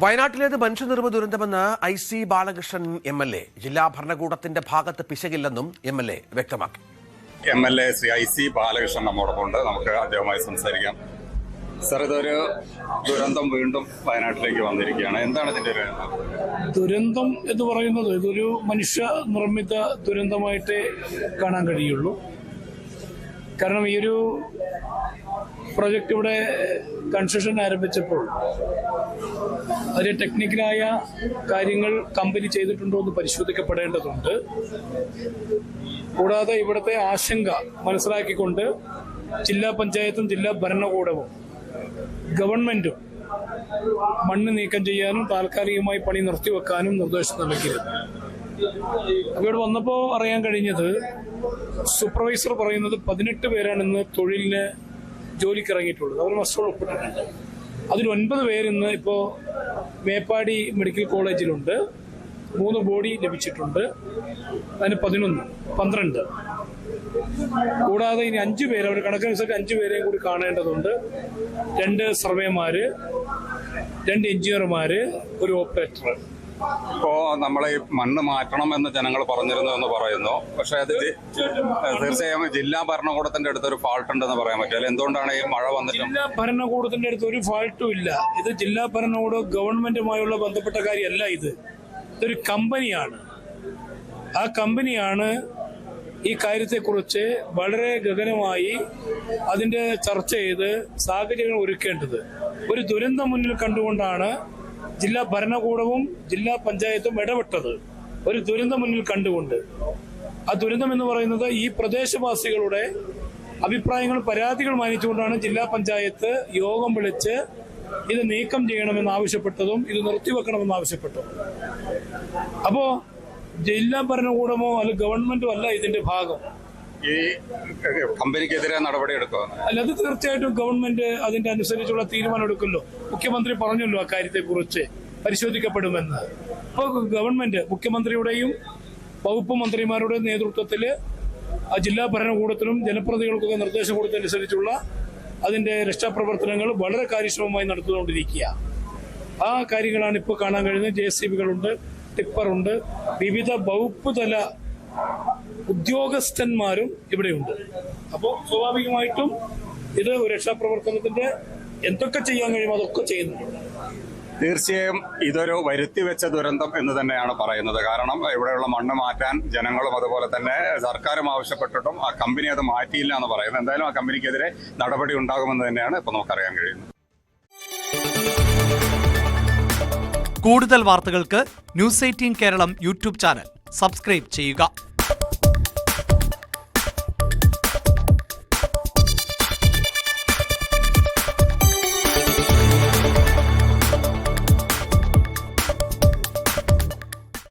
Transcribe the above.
വയനാട്ടിലേത് മനുഷ്യനിർമ്മിത ദുരന്തമെന്ന് IC Balakrishnan MLA. ജില്ലാ ഭരണകൂടത്തിന്റെ ഭാഗത്ത് പിശകില്ലെന്നും MLA വ്യക്തമാക്കി. MLA Shri IC Balakrishnan നമ്മോടൊപ്പമുണ്ട്. നമുക്ക് അദ്ദേഹവുമായി സംസാരിക്കാം. സർ, ഇതൊരു ദുരന്തം വീണ്ടും വയനാട്ടിലേക്ക് വന്നിരിക്കുകയാണ്. എന്താണ് ഇതിന്റെ ഒരു ദുരന്തം എന്ന് പറയുന്നത്? ഇതൊരു മനുഷ്യ നിർമ്മിത ദുരന്തമായിട്ടേ കാണാൻ കഴിയുള്ളൂ. കാരണം ഈ ഒരു പ്രൊജക്ട് ഇവിടെ കൺസ്ട്രക്ഷൻ ആരംഭിച്ചപ്പോൾ അതിന്റെ ടെക്നിക്കലായ കാര്യങ്ങൾ കമ്പനി ചെയ്തിട്ടുണ്ടോ എന്ന് പരിശോധിക്കപ്പെടേണ്ടതുണ്ട്. കൂടാതെ ഇവിടുത്തെ ആശങ്ക മനസ്സിലാക്കിക്കൊണ്ട് ജില്ലാ പഞ്ചായത്തും ജില്ലാ ഭരണകൂടവും ഗവൺമെന്റും മണ്ണ് നീക്കം ചെയ്യാനും താൽക്കാലികമായി പണി നിർത്തിവെക്കാനും നിർദ്ദേശം നൽകിയിരുന്നു. ഇവിടെ വന്നപ്പോൾ അറിയാൻ കഴിഞ്ഞത് സൂപ്പർവൈസർ പറയുന്നത് 18 പേരാണ് ഇന്ന് തൊഴിലിന് ജോലിക്ക് ഇറങ്ങിയിട്ടുള്ളത്. അവർ മസ്റ്റോട് ഒപ്പിട്ടിട്ടുണ്ട്. അതിൽ 9 പേരിന്ന് ഇപ്പോൾ മേപ്പാടി മെഡിക്കൽ കോളേജിലുണ്ട്. 3 ബോഡി ലഭിച്ചിട്ടുണ്ട്. അതിന് 12. കൂടാതെ ഇനി 5 പേര്, അവർ കണക്കനുസരിച്ച് 5 പേരെയും കൂടി കാണേണ്ടതുണ്ട്. 2 സർവേമാര്, 2 എഞ്ചിനീയർമാര്, ഒരു ഓപ്പറേറ്റർ. ഇപ്പോ നമ്മളെ ഈ മണ്ണ് മാറ്റണം എന്ന് ജനങ്ങൾ പറഞ്ഞിരുന്നു എന്ന് പറയുന്നു. പക്ഷെ അത് തീർച്ചയായും ജില്ലാ ഭരണകൂടത്തിന്റെ അടുത്തൊരു ഫാൾട്ട് ഉണ്ടെന്ന് പറയാൻ പറ്റില്ല. എന്തുകൊണ്ടാണ് ഈ മഴ വന്നിട്ട്? ജില്ലാ ഭരണകൂടത്തിന്റെ അടുത്ത് ഒരു ഫാൾട്ടും ഇല്ല. ഇത് ജില്ലാ ഭരണകൂടം ഗവൺമെന്റുമായുള്ള ബന്ധപ്പെട്ട കാര്യമല്ല. ഇതൊരു കമ്പനിയാണ്. ആ കമ്പനിയാണ് ഈ കാര്യത്തെക്കുറിച്ച് വളരെ ഗഹനമായി അതിന്റെ ചർച്ച ചെയ്ത് സാഹചര്യങ്ങൾ ഒരുക്കേണ്ടത്. ഒരു ദുരന്തം മുന്നിൽ കണ്ടുകൊണ്ടാണ് ജില്ലാ ഭരണകൂടവും ജില്ലാ പഞ്ചായത്തും ഇടപെട്ടത്. ഒരു ദുരന്തം മുന്നിൽ കണ്ടുകൊണ്ട്. ആ ദുരന്തം എന്ന് പറയുന്നത് ഈ പ്രദേശവാസികളുടെ അഭിപ്രായങ്ങൾ, പരാതികൾ മാനിച്ചുകൊണ്ടാണ് ജില്ലാ പഞ്ചായത്ത് യോഗം വിളിച്ച് ഇത് നീക്കം ചെയ്യണമെന്ന് ആവശ്യപ്പെട്ടതും ഇത് നിർത്തിവെക്കണമെന്ന് ആവശ്യപ്പെട്ടതും. അപ്പോ ജില്ലാ ഭരണകൂടമോ അല്ലെങ്കിൽ ഗവൺമെന്റോ അല്ല ഇതിന്റെ ഭാഗം. ഈ കമ്പനിക്കെതിരെ നടപടി എടുക്കുക അല്ല, അത് തീർച്ചയായിട്ടും ഗവൺമെന്റ് അതിന്റെ അനുസരിച്ചുള്ള തീരുമാനം എടുക്കുമല്ലോ. മുഖ്യമന്ത്രി പറഞ്ഞല്ലോ അക്കാര്യത്തെ കുറിച്ച് പരിശോധിക്കപ്പെടുമെന്ന്. അപ്പോൾ ഗവൺമെന്റ് മുഖ്യമന്ത്രിയുടെയും വകുപ്പ് മന്ത്രിമാരുടെയും നേതൃത്വത്തിൽ ജില്ലാ ഭരണകൂടത്തിനും ജനപ്രതിനിധികൾക്കൊക്കെ നിർദ്ദേശം കൊടുത്തതനുസരിച്ചുള്ള അതിന്റെ രക്ഷാപ്രവർത്തനങ്ങൾ വളരെ കാര്യക്ഷമമായി നടത്തിക്കൊണ്ടിരിക്കുക. ആ കാര്യങ്ങളാണ് ഇപ്പോൾ കാണാൻ കഴിയുന്നത്. JCBകളുണ്ട്, ടിപ്പറുണ്ട്, വിവിധ വകുപ്പ് തല ഉദ്യോഗസ്ഥന്മാരും ഇവിടെയുണ്ട്. അപ്പോൾ സ്വാഭാവികമായിട്ടും ഇത് രക്ഷാപ്രവർത്തനത്തിന്റെ എന്തൊക്കെ ചെയ്യാൻ കഴിയുമോ അതൊക്കെ ചെയ്യുന്നുണ്ട്. തീർച്ചയായും ഇതൊരു വരുത്തിവെച്ച ദുരന്തം എന്ന് തന്നെയാണ് പറയുന്നത്. കാരണം ഇവിടെയുള്ള മണ്ണ് മാറ്റാൻ ജനങ്ങളും അതുപോലെ തന്നെ സർക്കാരും ആവശ്യപ്പെട്ടിട്ടും ആ കമ്പനി അത് മാറ്റിയില്ല എന്ന് പറയുന്നത്. എന്തായാലും ആ കമ്പനിക്കെതിരെ നടപടി ഉണ്ടാകുമെന്ന് തന്നെയാണ് ഇപ്പോൾ നമുക്കറിയാൻ കഴിയുന്നത്. കൂടുതൽ വാർത്തകൾക്ക് News 18 Keralam YouTube channel subscribe ചെയ്യുക.